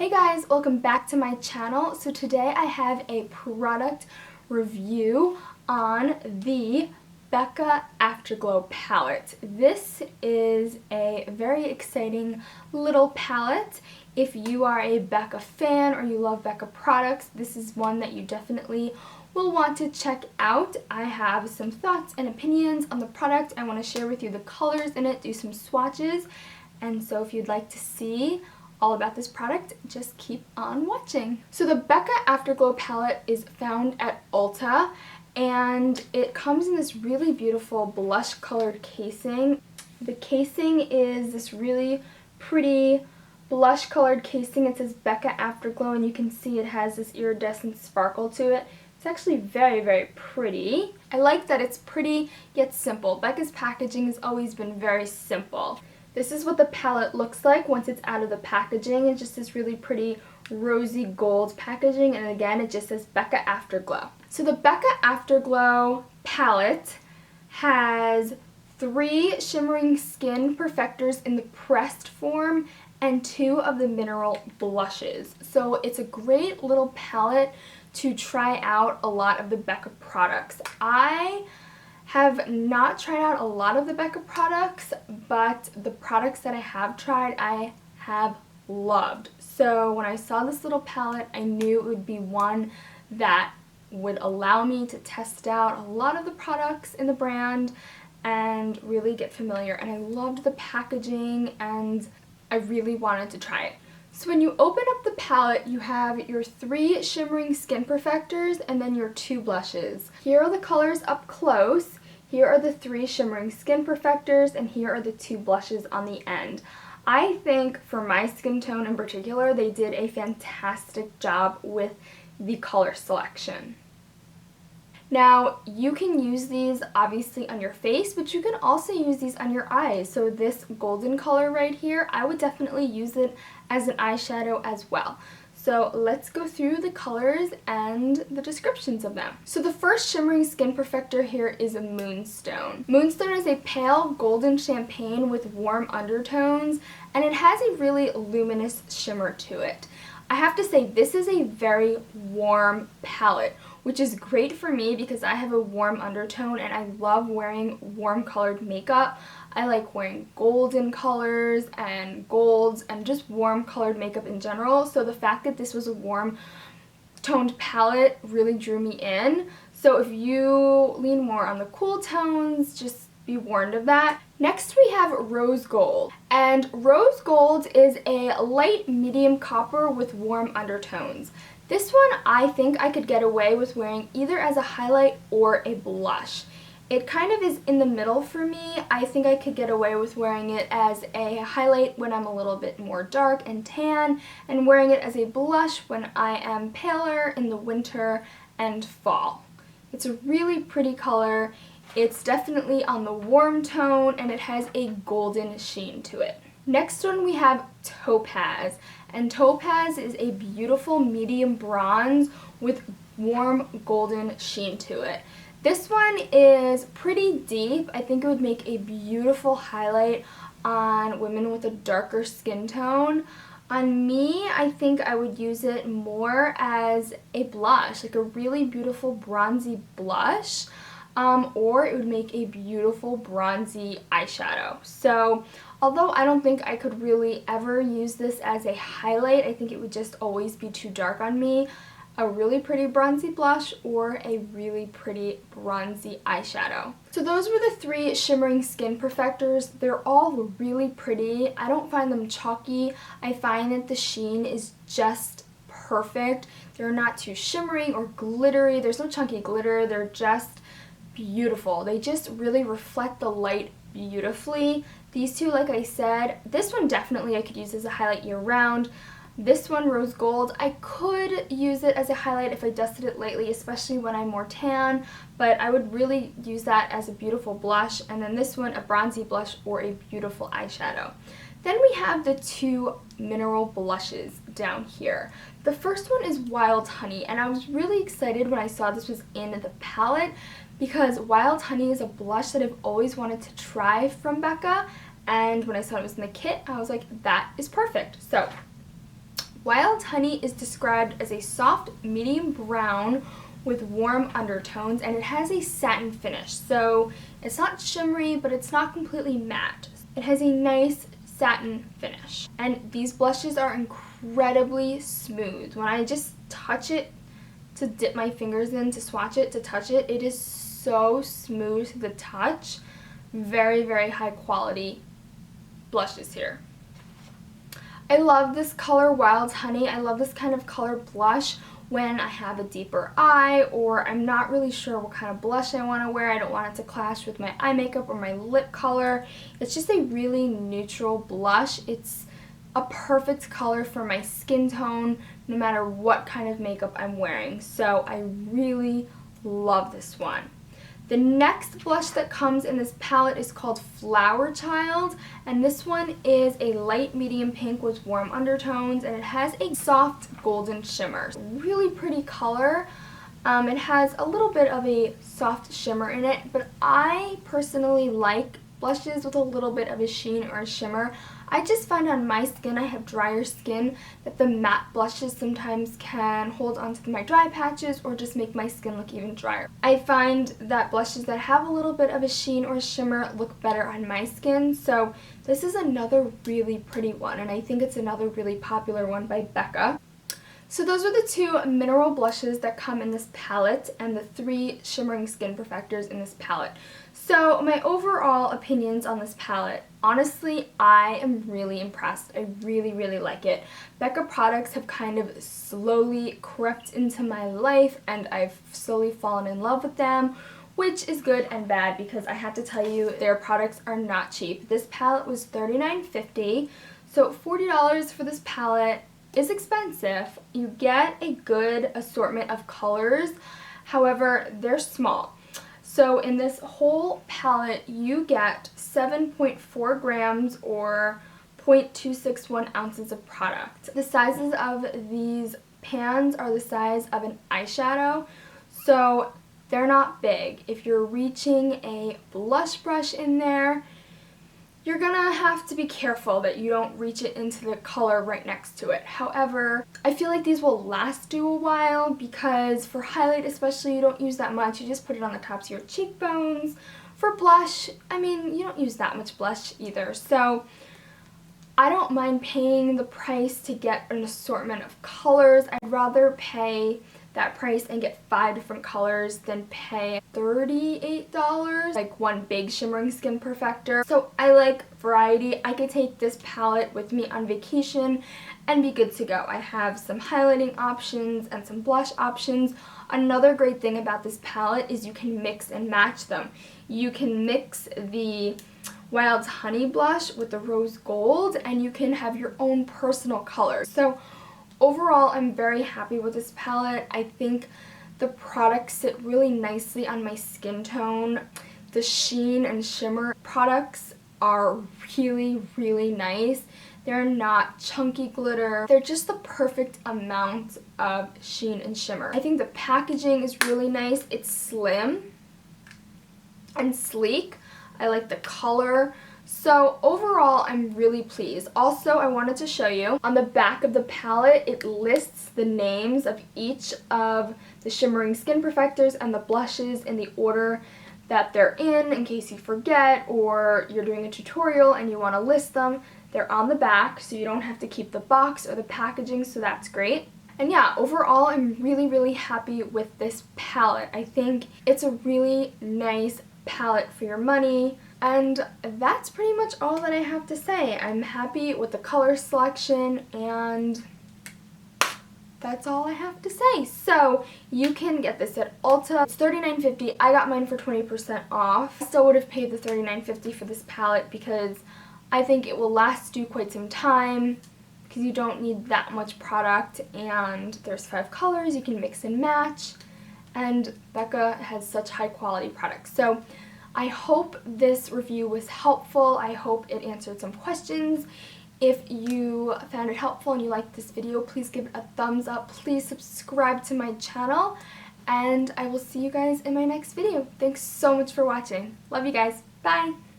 Hey guys, welcome back to my channel. So today I have a product review on the Becca Afterglow palette. This is a very exciting little palette. If you are a Becca fan or you love Becca products, this is one that you definitely will want to check out. I have some thoughts and opinions on the product. I want to share with you the colors in it, do some swatches, and so if you'd like to see all about this product, just keep on watching. So the Becca Afterglow palette is found at Ulta, and it comes in this really beautiful blush colored casing. The casing is this really pretty blush colored casing. It says Becca Afterglow, and you can see it has this iridescent sparkle to it. It's actually very, very pretty. I like that it's pretty yet simple. Becca's packaging has always been very simple. This is what the palette looks like once it's out of the packaging. It's just this really pretty rosy gold packaging, and again it just says Becca Afterglow. So the Becca Afterglow palette has 3 shimmering skin perfectors in the pressed form and 2 of the mineral blushes. So it's a great little palette to try out a lot of the Becca products. I have not tried out a lot of the Becca products, but the products that I have tried, I have loved. So when I saw this little palette, I knew it would be one that would allow me to test out a lot of the products in the brand and really get familiar. And I loved the packaging, and I really wanted to try it. So when you open up the palette, you have your 3 shimmering skin perfectors and then your 2 blushes. Here are the colors up close. Here are the 3 shimmering skin perfectors, and here are the 2 blushes on the end. I think for my skin tone in particular, they did a fantastic job with the color selection. Now, you can use these obviously on your face, but you can also use these on your eyes. So this golden color right here, I would definitely use it as an eyeshadow as well. So let's go through the colors and the descriptions of them. So the first shimmering skin perfector here is a Moonstone. Moonstone is a pale golden champagne with warm undertones, and it has a really luminous shimmer to it. I have to say, this is a very warm palette, which is great for me because I have a warm undertone and I love wearing warm colored makeup. I like wearing golden colors and golds and just warm colored makeup in general. So the fact that this was a warm toned palette really drew me in. So if you lean more on the cool tones, just be warned of that. Next we have Rose Gold, and Rose Gold is a light medium copper with warm undertones. This one I think I could get away with wearing either as a highlight or a blush. It kind of is in the middle for me. I think I could get away with wearing it as a highlight when I'm a little bit more dark and tan, and wearing it as a blush when I am paler in the winter and fall. It's a really pretty color. It's definitely on the warm tone, and it has a golden sheen to it. Next one we have Topaz, and Topaz is a beautiful medium bronze with warm golden sheen to it. This one is pretty deep. I think it would make a beautiful highlight on women with a darker skin tone. On me, I think I would use it more as a blush, like a really beautiful bronzy blush. Or it would make a beautiful bronzy eyeshadow. So although I don't think I could really ever use this as a highlight, I think it would just always be too dark on me, a really pretty bronzy blush or a really pretty bronzy eyeshadow. So those were the 3 shimmering skin perfectors. They're all really pretty. I don't find them chalky. I find that the sheen is just perfect. They're not too shimmering or glittery. There's no chunky glitter. They're just beautiful. They just really reflect the light beautifully. These 2, like I said, this one definitely I could use as a highlight year round. This one, Rose Gold, I could use it as a highlight if I dusted it lightly, especially when I'm more tan, but I would really use that as a beautiful blush. And then this one, a bronzy blush or a beautiful eyeshadow. Then we have the 2 mineral blushes down here. The first one is Wild Honey, and I was really excited when I saw this was in the palette because Wild Honey is a blush that I've always wanted to try from Becca, and when I saw it was in the kit, I was like, that is perfect. So Wild Honey is described as a soft medium brown with warm undertones, and it has a satin finish. So it's not shimmery, but it's not completely matte. It has a nice satin finish. And these blushes are incredibly smooth. When I just touch it, to dip my fingers in, to swatch it, to touch it, it is so smooth to the touch. Very, very high quality blushes here. I love this color, Wild Honey. I love this kind of color blush when I have a deeper eye, or I'm not really sure what kind of blush I want to wear. I don't want it to clash with my eye makeup or my lip color. It's just a really neutral blush. It's a perfect color for my skin tone, no matter what kind of makeup I'm wearing. So I really love this one. The next blush that comes in this palette is called Flowerchild, and this one is a light medium pink with warm undertones, and it has a soft golden shimmer. Really pretty color. It has a little bit of a soft shimmer in it, but I personally like blushes with a little bit of a sheen or a shimmer. I just find on my skin, I have drier skin, that the matte blushes sometimes can hold onto my dry patches or just make my skin look even drier. I find that blushes that have a little bit of a sheen or a shimmer look better on my skin, so this is another really pretty one, and I think it's another really popular one by Becca. So those are the two mineral blushes that come in this palette and the 3 shimmering skin perfectors in this palette. So my overall opinions on this palette, honestly, I am really impressed. I really, really like it. Becca products have kind of slowly crept into my life, and I've slowly fallen in love with them, which is good and bad because I have to tell you, their products are not cheap. This palette was $39.50, so $40 for this palette is expensive. You get a good assortment of colors, however, they're small. So in this whole palette, you get 7.4 grams or 0.261 ounces of product. The sizes of these pans are the size of an eyeshadow, so they're not big. If you're reaching a blush brush in there, you're gonna have to be careful that you don't reach it into the color right next to it. However, I feel like these will last you a while because for highlight especially, you don't use that much. You just put it on the tops of your cheekbones. For blush, I mean, you don't use that much blush either. So I don't mind paying the price to get an assortment of colors. I'd rather pay that price and get 5 different colors than pay $38, like one big shimmering skin perfector. So I like variety. I could take this palette with me on vacation and be good to go. I have some highlighting options and some blush options. Another great thing about this palette is you can mix and match them. You can mix the Wild Honey blush with the rose gold, and you can have your own personal color. So overall, I'm very happy with this palette. I think the products sit really nicely on my skin tone. The sheen and shimmer products are really, really nice. They're not chunky glitter. They're just the perfect amount of sheen and shimmer. I think the packaging is really nice. It's slim and sleek. I like the color. So overall, I'm really pleased. Also, I wanted to show you, on the back of the palette, it lists the names of each of the shimmering skin perfectors and the blushes in the order that they're in case you forget or you're doing a tutorial and you want to list them. They're on the back, so you don't have to keep the box or the packaging, so that's great. And yeah, overall, I'm really, really happy with this palette. I think it's a really nice palette for your money. And that's pretty much all that I have to say. I'm happy with the color selection, and that's all I have to say. So you can get this at Ulta. It's $39.50. I got mine for 20% off. I still would have paid the $39.50 for this palette because I think it will last you quite some time because you don't need that much product, and there's 5 colors you can mix and match, and Becca has such high quality products. So I hope this review was helpful. I hope it answered some questions. If you found it helpful and you liked this video, please give it a thumbs up. Please subscribe to my channel, and I will see you guys in my next video. Thanks so much for watching. Love you guys. Bye!